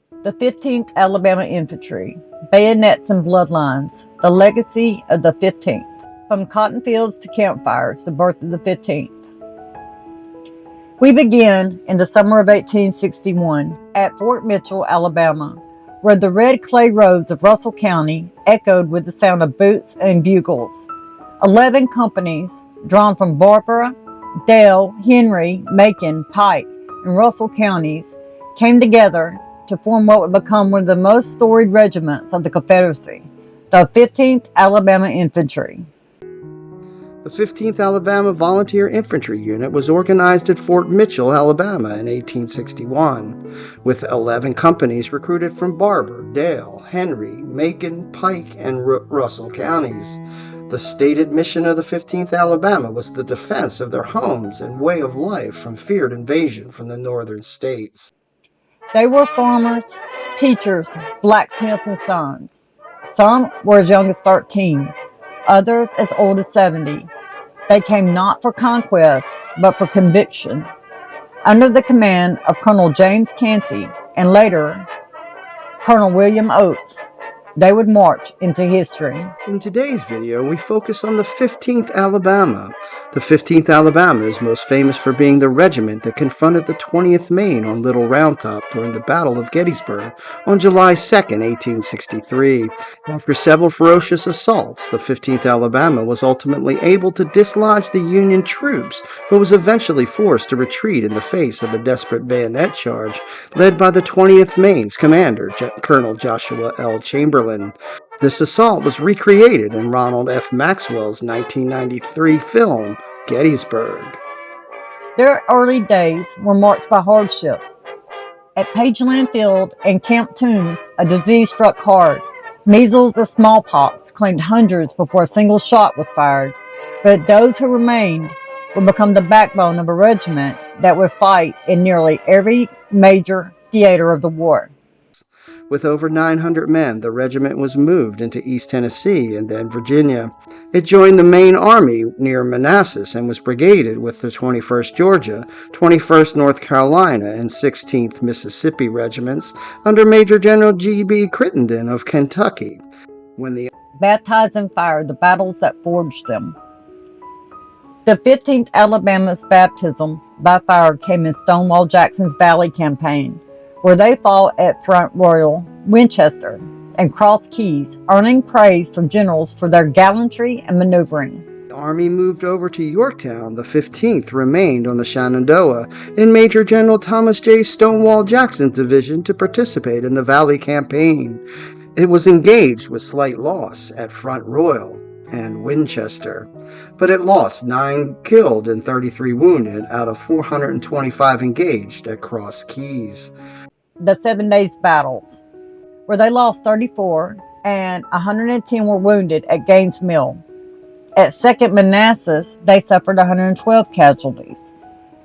The 15th Alabama Infantry, Bayonets and Bloodlines, the legacy of the 15th. From cotton fields to campfires, the birth of the 15th. We begin in the summer of 1861 at Fort Mitchell, Alabama, where the red clay roads of Russell County echoed with the sound of boots and bugles. 11 companies, drawn from Barbara, Dale, Henry, Macon, Pike, and Russell counties, came together to form what would become one of the most storied regiments of the Confederacy, the 15th Alabama Infantry. The 15th Alabama Volunteer Infantry Unit was organized at Fort Mitchell, Alabama in 1861, with 11 companies recruited from Barber, Dale, Henry, Macon, Pike, and Russell counties. The stated mission of the 15th Alabama was the defense of their homes and way of life from feared invasion from the northern states. They were farmers, teachers, blacksmiths, and sons. Some were as young as 13, others as old as 70. They came not for conquest, but for conviction. Under the command of Colonel James Canty and later Colonel William Oates, they would march into history. In today's video, we focus on the 15th Alabama. The 15th Alabama is most famous for being the regiment that confronted the 20th Maine on Little Round Top during the Battle of Gettysburg on July 2, 1863. After several ferocious assaults, the 15th Alabama was ultimately able to dislodge the Union troops, but was eventually forced to retreat in the face of a desperate bayonet charge led by the 20th Maine's commander, Colonel Joshua L. Chamberlain. This assault was recreated in Ronald F. Maxwell's 1993 film, Gettysburg. Their early days were marked by hardship. At Pageland Field and Camp Toombs, a disease struck hard. Measles and smallpox claimed hundreds before a single shot was fired, but those who remained would become the backbone of a regiment that would fight in nearly every major theater of the war. With over 900 men, the regiment was moved into East Tennessee and then Virginia. It joined the Maine Army near Manassas and was brigaded with the 21st Georgia, 21st North Carolina, and 16th Mississippi regiments under Major General G.B. Crittenden of Kentucky. When the baptized in fire, the battles that forged them. The 15th Alabama's baptism by fire came in Stonewall Jackson's Valley campaign, where they fought at Front Royal, Winchester, and Cross Keys, earning praise from generals for their gallantry and maneuvering. The Army moved over to Yorktown. The 15th remained on the Shenandoah in Major General Thomas J. Stonewall Jackson's division to participate in the Valley campaign. It was engaged with slight loss at Front Royal and Winchester, but it lost 9 killed and 33 wounded out of 425 engaged at Cross Keys. The 7 days battles, where they lost 34 and 110 were wounded at Gaines Mill. At 2nd Manassas, they suffered 112 casualties.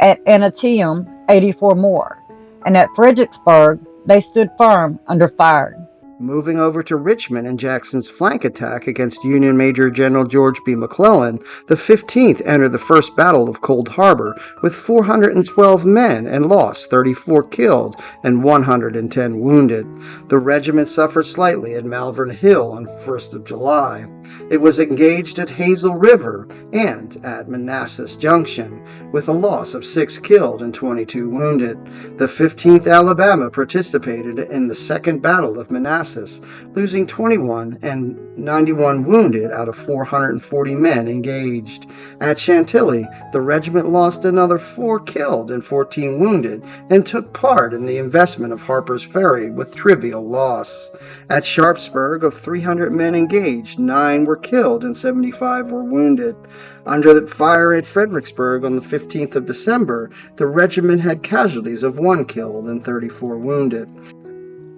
At Antietam, 84 more. And at Fredericksburg, they stood firm under fire. Moving over to Richmond and Jackson's flank attack against Union Major General George B. McClellan, the 15th entered the First Battle of Cold Harbor with 412 men and lost 34 killed and 110 wounded. The regiment suffered slightly at Malvern Hill on 1st of July. It was engaged at Hazel River and at Manassas Junction, with a loss of 6 killed and 22 wounded. The 15th Alabama participated in the Second Battle of Manassas, losing 21 and 91 wounded out of 440 men engaged. At Chantilly, the regiment lost another 4 killed and 14 wounded and took part in the investment of Harper's Ferry with trivial loss. At Sharpsburg, of 300 men engaged, 9 were killed and 75 were wounded. Under the fire at Fredericksburg on the 15th of December, the regiment had casualties of 1 killed and 34 wounded.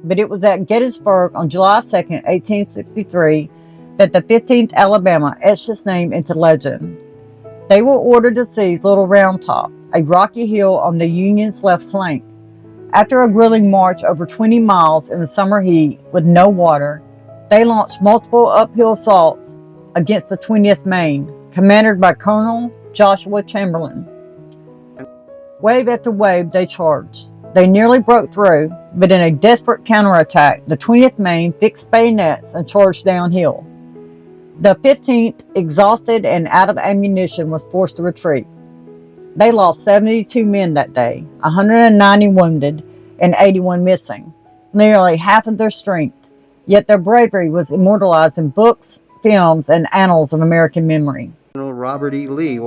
But it was at Gettysburg on July 2, 1863, that the 15th Alabama etched its name into legend. They were ordered to seize Little Round Top, a rocky hill on the Union's left flank. After a grueling march over 20 miles in the summer heat with no water, they launched multiple uphill assaults against the 20th Maine, commanded by Colonel Joshua Chamberlain. Wave after wave they charged. They nearly broke through, but in a desperate counterattack, the 20th Maine fixed bayonets and charged downhill. The 15th, exhausted and out of ammunition, was forced to retreat. They lost 72 men that day, 190 wounded, and 81 missing, nearly half of their strength. Yet their bravery was immortalized in books, films, and annals of American memory. General Robert E. Lee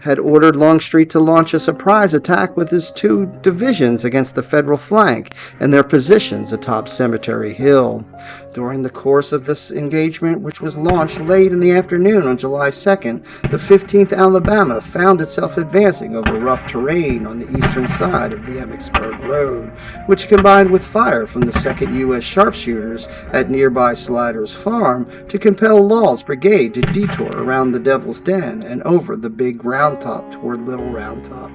had ordered Longstreet to launch a surprise attack with his 2 divisions against the Federal flank and their positions atop Cemetery Hill. During the course of this engagement, which was launched late in the afternoon on July 2nd, the 15th Alabama found itself advancing over rough terrain on the eastern side of the Emmitsburg Road, which combined with fire from the 2nd U.S. sharpshooters at nearby Sliders Farm to compel Law's brigade to detour around the Devil's Den and over the Big Round Top toward Little Round Top.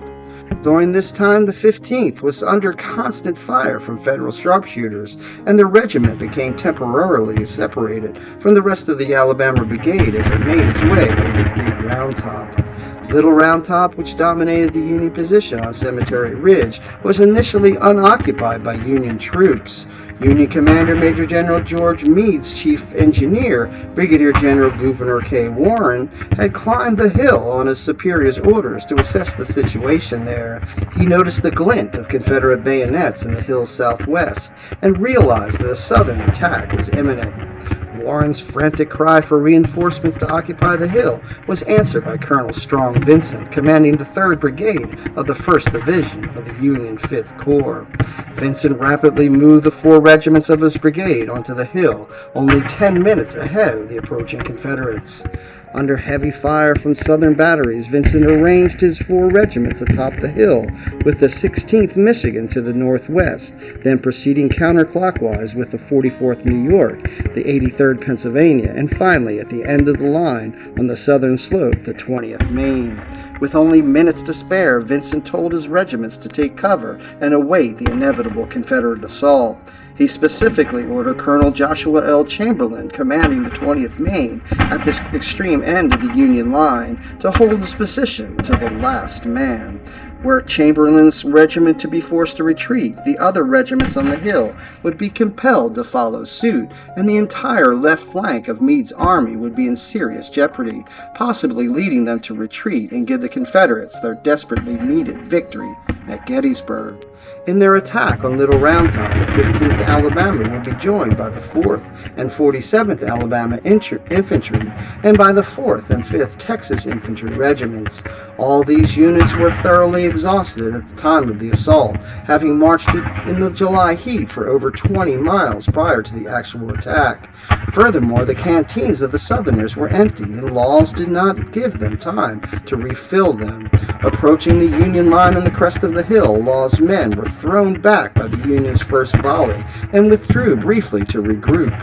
During this time, the 15th was under constant fire from Federal sharpshooters, and the regiment became temporarily separated from the rest of the Alabama Brigade as it made its way over Big Round Top. Little Round Top, which dominated the Union position on Cemetery Ridge, was initially unoccupied by Union troops. Union Commander Major General George Meade's chief engineer, Brigadier General Gouverneur K. Warren, had climbed the hill on his superior's orders to assess the situation there. He noticed the glint of Confederate bayonets in the hill's southwest and realized that a Southern attack was imminent. Warren's frantic cry for reinforcements to occupy the hill was answered by Colonel Strong Vincent, commanding the 3rd Brigade of the 1st Division of the Union 5th Corps. Vincent rapidly moved the 4 regiments of his brigade onto the hill, only 10 minutes ahead of the approaching Confederates. Under heavy fire from Southern batteries, Vincent arranged his 4 regiments atop the hill, with the 16th Michigan to the northwest, then proceeding counterclockwise with the 44th New York, the 83rd Pennsylvania, and finally, at the end of the line on the southern slope, the 20th Maine. With only minutes to spare, Vincent told his regiments to take cover and await the inevitable Confederate assault. He specifically ordered Colonel Joshua L. Chamberlain, commanding the 20th Maine at the extreme end of the Union line, to hold his position to the last man. Were Chamberlain's regiment to be forced to retreat, the other regiments on the hill would be compelled to follow suit, and the entire left flank of Meade's army would be in serious jeopardy, possibly leading them to retreat and give the Confederates their desperately needed victory at Gettysburg. In their attack on Little Round Top, the 15th Alabama would be joined by the 4th and 47th Alabama Infantry and by the 4th and 5th Texas Infantry Regiments. All these units were thoroughly exhausted at the time of the assault, having marched in the July heat for over 20 miles prior to the actual attack. Furthermore, the canteens of the Southerners were empty, and Laws did not give them time to refill them. Approaching the Union line on the crest of the hill, Law's men were thrown back by the Union's first volley and withdrew briefly to regroup.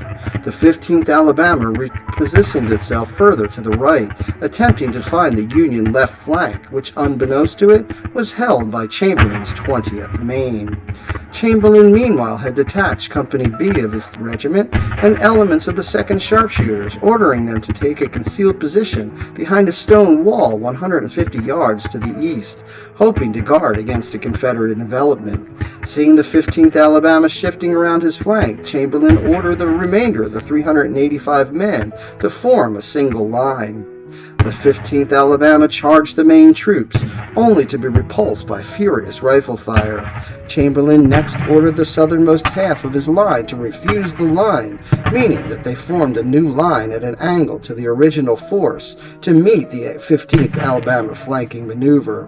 The 15th Alabama repositioned itself further to the right, attempting to find the Union left flank, which, unbeknownst to it, was held by Chamberlain's 20th Maine. Chamberlain, meanwhile, had detached Company B of his regiment and elements of the 2nd Sharpshooters, ordering them to take a concealed position behind a stone wall 150 yards to the east, hoping to guard against a Confederate envelopment. Seeing the 15th Alabama shifting around his flank, Chamberlain ordered the remainder of the 385 men to form a single line. The 15th Alabama charged the Maine troops, only to be repulsed by furious rifle fire. Chamberlain next ordered the southernmost half of his line to refuse the line, meaning that they formed a new line at an angle to the original force to meet the 15th Alabama flanking maneuver.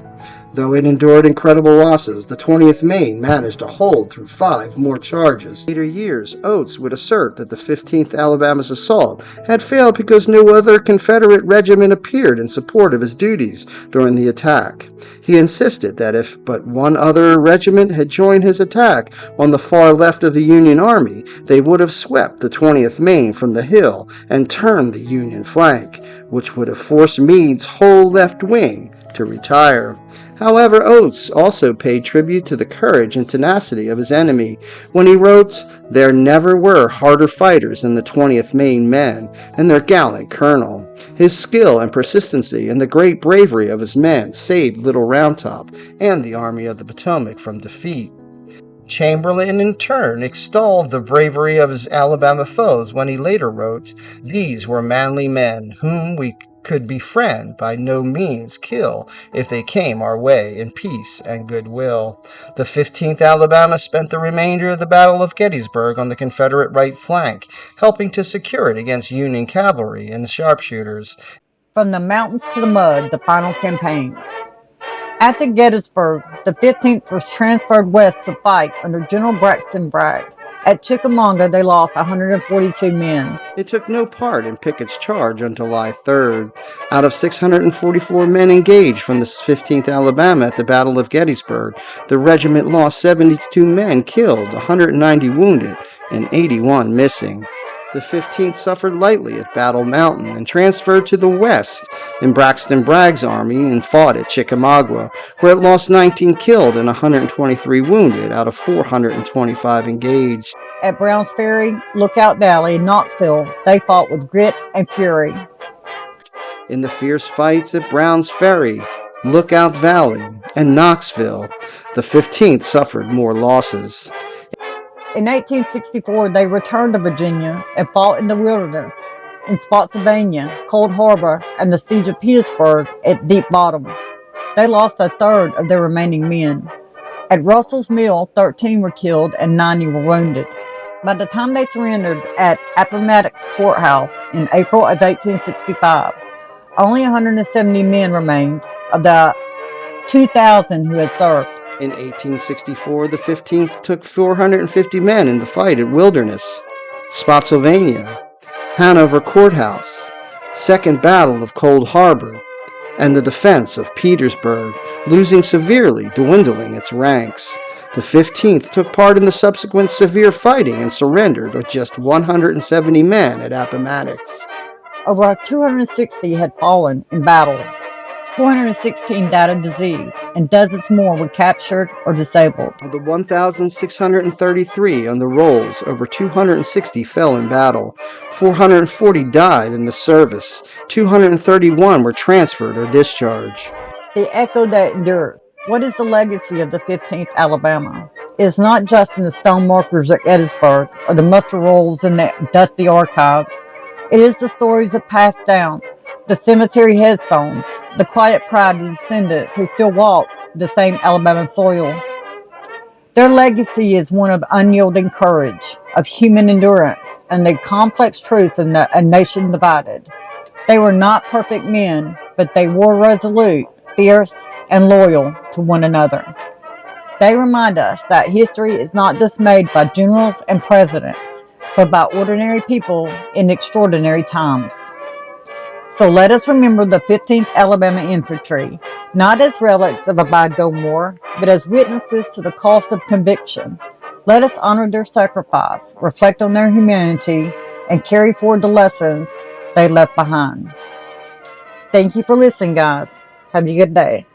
Though it endured incredible losses, the 20th Maine managed to hold through 5 more charges. In later years, Oates would assert that the 15th Alabama's assault had failed because no other Confederate regiment appeared in support of his duties during the attack. He insisted that if but one other regiment had joined his attack on the far left of the Union Army, they would have swept the 20th Maine from the hill and turned the Union flank, which would have forced Meade's whole left wing to retire. However, Oates also paid tribute to the courage and tenacity of his enemy when he wrote There never were harder fighters than the 20th Maine men and their gallant colonel. His skill and persistency and the great bravery of his men saved Little Round Top and the Army of the Potomac from defeat. Chamberlain in turn extolled the bravery of his Alabama foes when he later wrote, "These were manly men whom we could befriend, by no means kill, if they came our way in peace and goodwill." The 15th Alabama spent the remainder of the Battle of Gettysburg on the Confederate right flank, helping to secure it against Union cavalry and sharpshooters. From the mountains to the mud, the final campaigns. After Gettysburg, the 15th was transferred west to fight under General Braxton Bragg. At Chickamauga, they lost 142 men. It took no part in Pickett's charge on July 3rd. Out of 644 men engaged from the 15th Alabama at the Battle of Gettysburg, the regiment lost 72 men killed, 190 wounded, and 81 missing. The 15th suffered lightly at Battle Mountain and transferred to the west in Braxton Bragg's army and fought at Chickamauga, where it lost 19 killed and 123 wounded out of 425 engaged. At Brown's Ferry, Lookout Valley, and Knoxville, they fought with grit and fury. In the fierce fights at Brown's Ferry, Lookout Valley, and Knoxville, the 15th suffered more losses. In 1864, they returned to Virginia and fought in the wilderness, in Spotsylvania, Cold Harbor, and the siege of Petersburg at Deep Bottom. They lost a third of their remaining men. At Russell's Mill, 13 were killed and 90 were wounded. By the time they surrendered at Appomattox Courthouse in April of 1865, only 170 men remained of the 2,000 who had served. In 1864, the 15th took 450 men in the fight at Wilderness, Spotsylvania, Hanover Courthouse, Second Battle of Cold Harbor, and the defense of Petersburg, losing severely, dwindling its ranks. The 15th took part in the subsequent severe fighting and surrendered with just 170 men at Appomattox. Over 260 had fallen in battle. 416 died of disease, and dozens more were captured or disabled. Of the 1,633 on the rolls, over 260 fell in battle. 440 died in the service. 231 were transferred or discharged. The echo that endures. What is the legacy of the 15th Alabama? It is not just in the stone markers at Gettysburg or the muster rolls in the dusty archives. It is the stories that pass down, the cemetery headstones, the quiet pride of descendants who still walk the same Alabama soil. Their legacy is one of unyielding courage, of human endurance, and the complex truth of a nation divided. They were not perfect men, but they were resolute, fierce, and loyal to one another. They remind us that history is not just made by generals and presidents, but by ordinary people in extraordinary times. So let us remember the 15th Alabama Infantry, not as relics of a bygone war, but as witnesses to the cost of conviction. Let us honor their sacrifice, reflect on their humanity, and carry forward the lessons they left behind. Thank you for listening, guys. Have a good day.